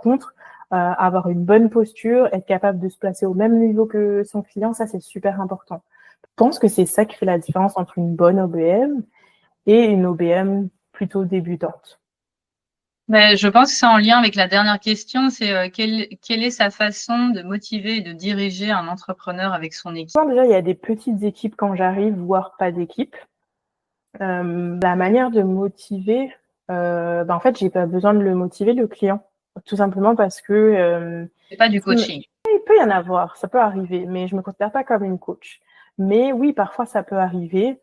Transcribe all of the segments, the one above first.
contre, avoir une bonne posture, être capable de se placer au même niveau que son client, ça, c'est super important. Je pense que c'est ça qui fait la différence entre une bonne OBM et une OBM plutôt débutante. Mais je pense que c'est en lien avec la dernière question, c'est quelle est sa façon de motiver et de diriger un entrepreneur avec son équipe? Déjà, il y a des petites équipes quand j'arrive, voire pas d'équipe. La manière de motiver, en fait, j'ai pas besoin de le motiver, le client. Tout simplement parce que C'est pas du coaching. il peut y en avoir, ça peut arriver, mais je me considère pas comme une coach. Mais oui, parfois ça peut arriver,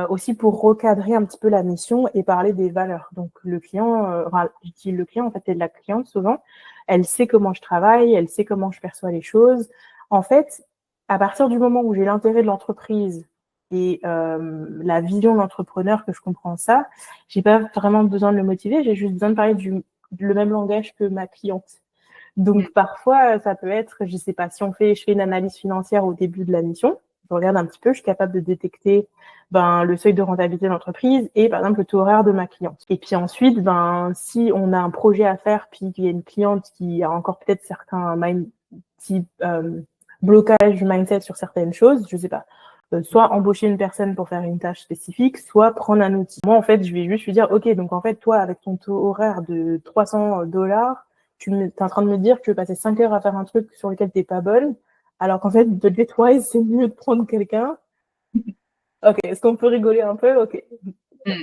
aussi pour recadrer un petit peu la mission et parler des valeurs. Donc le client, je dis le client, en fait, c'est la cliente souvent, elle sait comment je travaille, elle sait comment je perçois les choses. En fait, à partir du moment où j'ai l'intérêt de l'entreprise et la vision de l'entrepreneur, que je comprends ça, j'ai pas vraiment besoin de le motiver, j'ai juste besoin de parler le même langage que ma cliente. Donc parfois, ça peut être, je sais pas, si je fais une analyse financière au début de la mission, je regarde un petit peu, je suis capable de détecter le seuil de rentabilité de l'entreprise et par exemple le taux horaire de ma cliente. Et puis ensuite, si on a un projet à faire, puis qu'il y a une cliente qui a encore peut-être certains blocages mindset sur certaines choses, je sais pas, soit embaucher une personne pour faire une tâche spécifique, soit prendre un outil. Moi, en fait, je vais juste lui dire, OK, donc en fait, toi, avec ton taux horaire de $300, tu es en train de me dire que tu veux passer 5 heures à faire un truc sur lequel tu n'es pas bonne, alors qu'en fait, budget-wise, c'est mieux de prendre quelqu'un. OK, est-ce qu'on peut rigoler un peu? OK,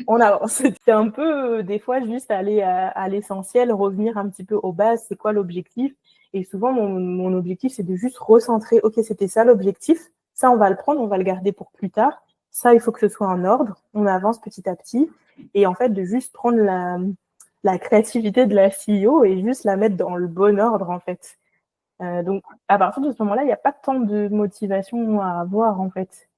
on avance. C'est un peu, des fois, juste aller à l'essentiel, revenir un petit peu aux bases, c'est quoi l'objectif? Et souvent, mon objectif, c'est de juste recentrer, OK, c'était ça l'objectif, ça, on va le prendre, on va le garder pour plus tard. Ça, il faut que ce soit en ordre, on avance petit à petit. Et en fait, de juste prendre la créativité de la CEO et juste la mettre dans le bon ordre, en fait. Donc, à partir de ce moment-là, il n'y a pas tant de motivation à avoir, en fait.